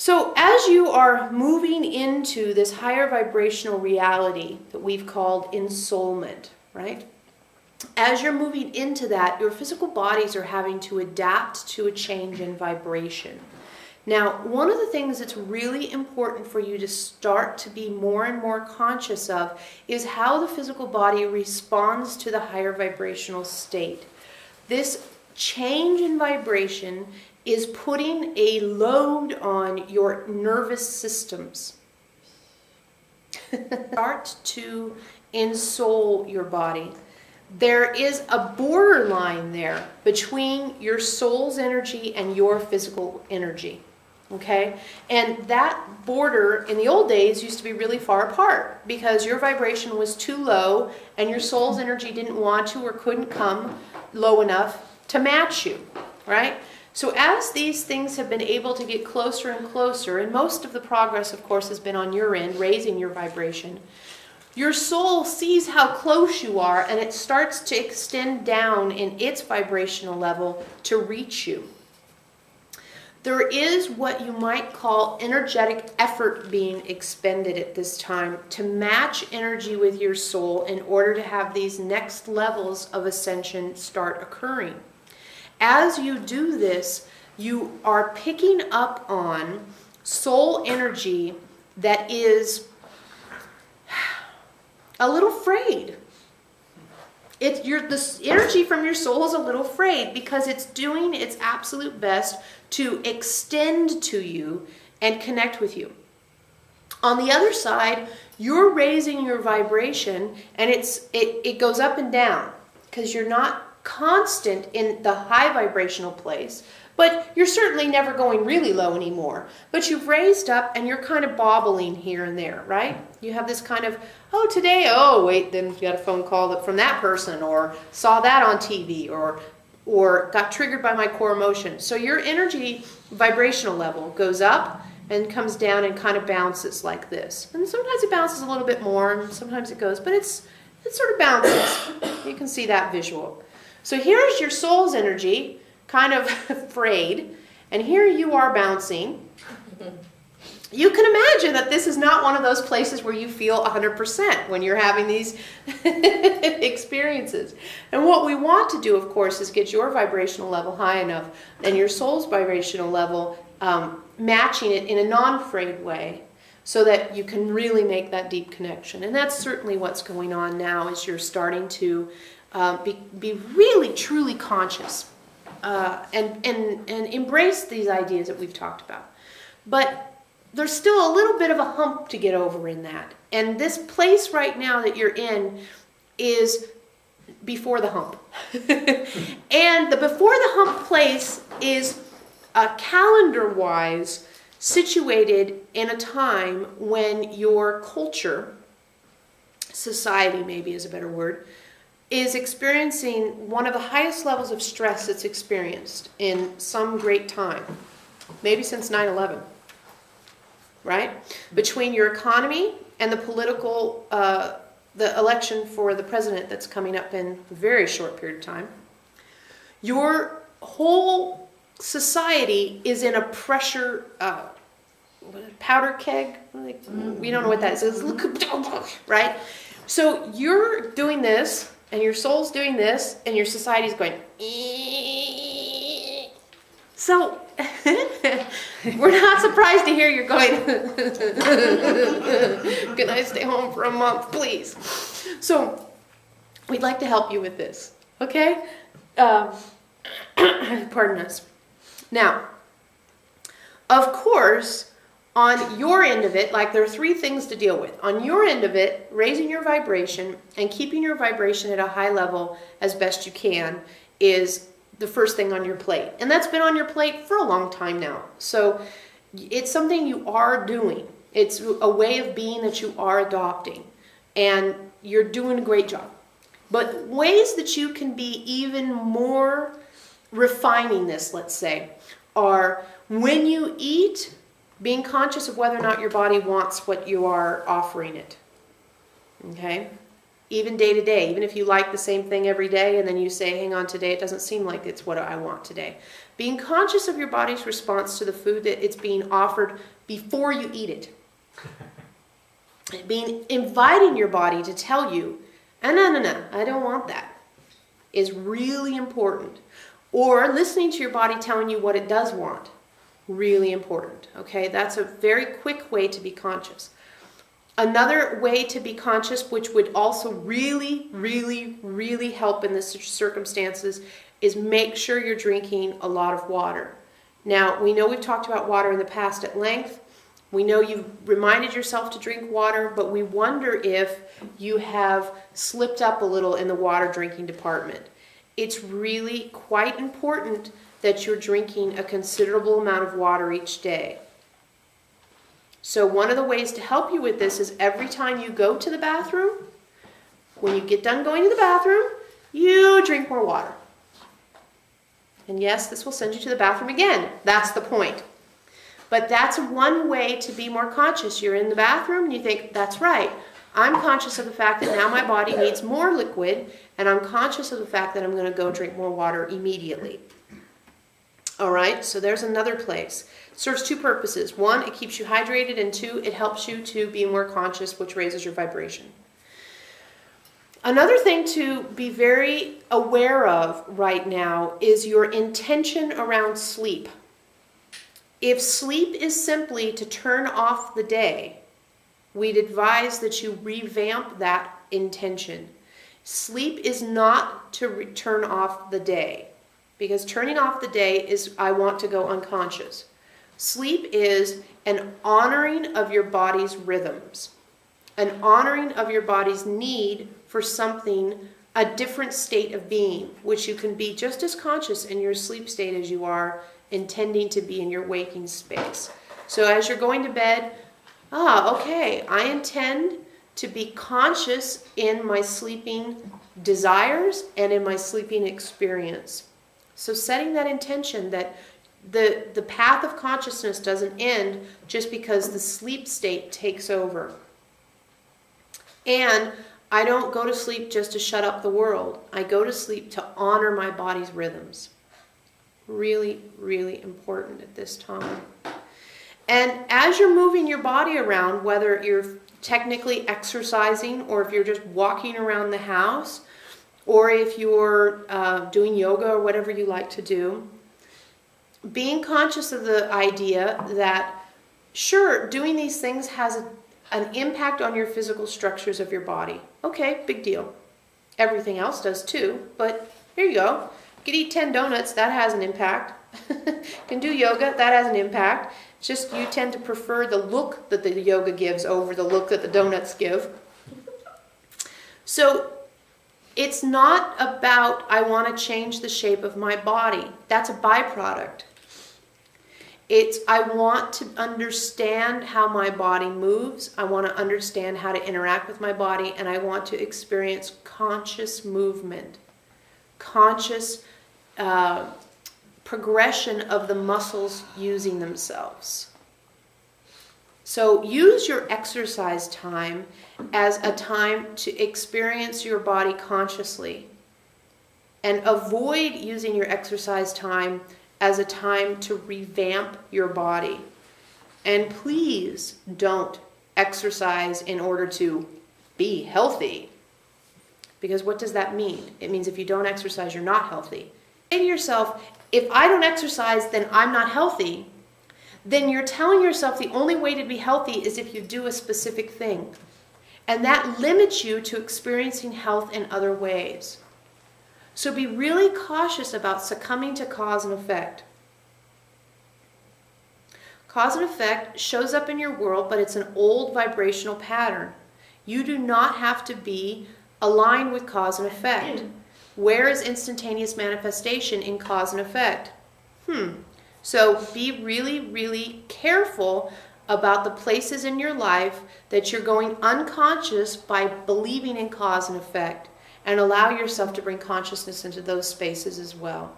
So as you are moving into this higher vibrational reality that we've called ensoulment, right? As you're moving into that, your physical bodies are having to adapt to a change in vibration. Now, one of the things that's really important for you to start to be more and more conscious of is how the physical body responds to the higher vibrational state. This change in vibration is putting a load on your nervous systems. Start to ensoul your body. There is a borderline there between your soul's energy and your physical energy. Okay? And that border in the old days used to be really far apart because your vibration was too low and your soul's energy didn't want to or couldn't come low enough to match you, right? So as these things have been able to get closer and closer, and most of the progress, of course, has been on your end, raising your vibration, your soul sees how close you are and it starts to extend down in its vibrational level to reach you. There is what you might call energetic effort being expended at this time to match energy with your soul in order to have these next levels of ascension start occurring. As you do this, you are picking up on soul energy that is a little frayed. The energy from your soul is a little frayed because it's doing its absolute best to extend to you and connect with you. On the other side, you're raising your vibration and it goes up and down because you're not constant in the high vibrational place, but you're certainly never going really low anymore. But you've raised up and you're kind of bobbling here and there, right? You have this kind of, oh, today, oh, wait, then you got a phone call from that person or saw that on TV or got triggered by my core emotion. So your energy vibrational level goes up and comes down and kind of bounces like this. And sometimes it bounces a little bit more and sometimes it goes, but it sort of bounces. You can see that visual. So here's your soul's energy, kind of frayed, and here you are bouncing. You can imagine that this is not one of those places where you feel 100% when you're having these experiences. And what we want to do, of course, is get your vibrational level high enough and your soul's vibrational level matching it in a non-frayed way so that you can really make that deep connection. And that's certainly what's going on now as you're starting to be really, truly conscious and embrace these ideas that we've talked about. But there's still a little bit of a hump to get over in that. And this place right now that you're in is before the hump. And the before the hump place is calendar-wise situated in a time when your culture, society maybe is a better word, is experiencing one of the highest levels of stress it's experienced in some great time, maybe since 9/11, right? Between your economy and the political, the election for the president that's coming up in a very short period of time, your whole society is in a pressure powder keg. We don't know what that is. It's, right? So you're doing this, and your soul's doing this, and your society's going, eee. So we're not surprised to hear you're going, can I stay home for a month, please? So we'd like to help you with this, okay? Pardon us. Now, of course, on your end of it, like there are three things to deal with. On your end of it, raising your vibration and keeping your vibration at a high level as best you can is the first thing on your plate. And that's been on your plate for a long time now. So it's something you are doing. It's a way of being that you are adopting. And you're doing a great job. But ways that you can be even more refining this, let's say, are when you eat, being conscious of whether or not your body wants what you are offering it. Okay? even day to day, even if you like the same thing every day and then you say, hang on, today it doesn't seem like it's what I want today. Being conscious of your body's response to the food that it's being offered before you eat it. Inviting your body to tell you, no, I don't want that, is really important. Or listening to your body telling you what it does want, really important. Okay, that's a very quick way to be conscious. Another way to be conscious, which would also really, really, really help in this circumstances, is make sure you're drinking a lot of water. Now, we know we've talked about water in the past at length. We know you've reminded yourself to drink water, but we wonder if you have slipped up a little in the water drinking department. It's really quite important that you're drinking a considerable amount of water each day. So one of the ways to help you with this is every time you go to the bathroom, when you get done going to the bathroom, you drink more water. And yes, this will send you to the bathroom again. That's the point. But that's one way to be more conscious. You're in the bathroom and you think, that's right. I'm conscious of the fact that now my body needs more liquid, and I'm conscious of the fact that I'm going to go drink more water immediately. All right, so there's another place. It serves two purposes. One, it keeps you hydrated, and two, it helps you to be more conscious, which raises your vibration. Another thing to be very aware of right now is your intention around sleep. If sleep is simply to turn off the day, we'd advise that you revamp that intention. Sleep is not to turn off the day, because turning off the day is, I want to go unconscious. Sleep is an honoring of your body's rhythms, an honoring of your body's need for something, a different state of being, which you can be just as conscious in your sleep state as you are intending to be in your waking space. So as you're going to bed, okay, I intend to be conscious in my sleeping desires and in my sleeping experience. So setting that intention that the path of consciousness doesn't end just because the sleep state takes over. And I don't go to sleep just to shut up the world. I go to sleep to honor my body's rhythms. Really, really important at this time. And as you're moving your body around, whether you're technically exercising or if you're just walking around the house or if you're doing yoga or whatever you like to do, being conscious of the idea that, sure, doing these things has an impact on your physical structures of your body. Okay, big deal. Everything else does too, but here you go. You can eat 10 donuts, that has an impact. You can do yoga, that has an impact. It's just you tend to prefer the look that the yoga gives over the look that the donuts give. So it's not about, I want to change the shape of my body. That's a byproduct. It's, I want to understand how my body moves. I want to understand how to interact with my body, and I want to experience conscious movement, conscious progression of the muscles using themselves. So use your exercise time as a time to experience your body consciously, and avoid using your exercise time as a time to revamp your body. And please don't exercise in order to be healthy. Because what does that mean? It means if you don't exercise, you're not healthy. Say to yourself, if I don't exercise, then I'm not healthy. Then you're telling yourself the only way to be healthy is if you do a specific thing. And that limits you to experiencing health in other ways. So be really cautious about succumbing to cause and effect. Cause and effect shows up in your world, but it's an old vibrational pattern. You do not have to be aligned with cause and effect. Where is instantaneous manifestation in cause and effect? So be really, really careful about the places in your life that you're going unconscious by believing in cause and effect. And allow yourself to bring consciousness into those spaces as well.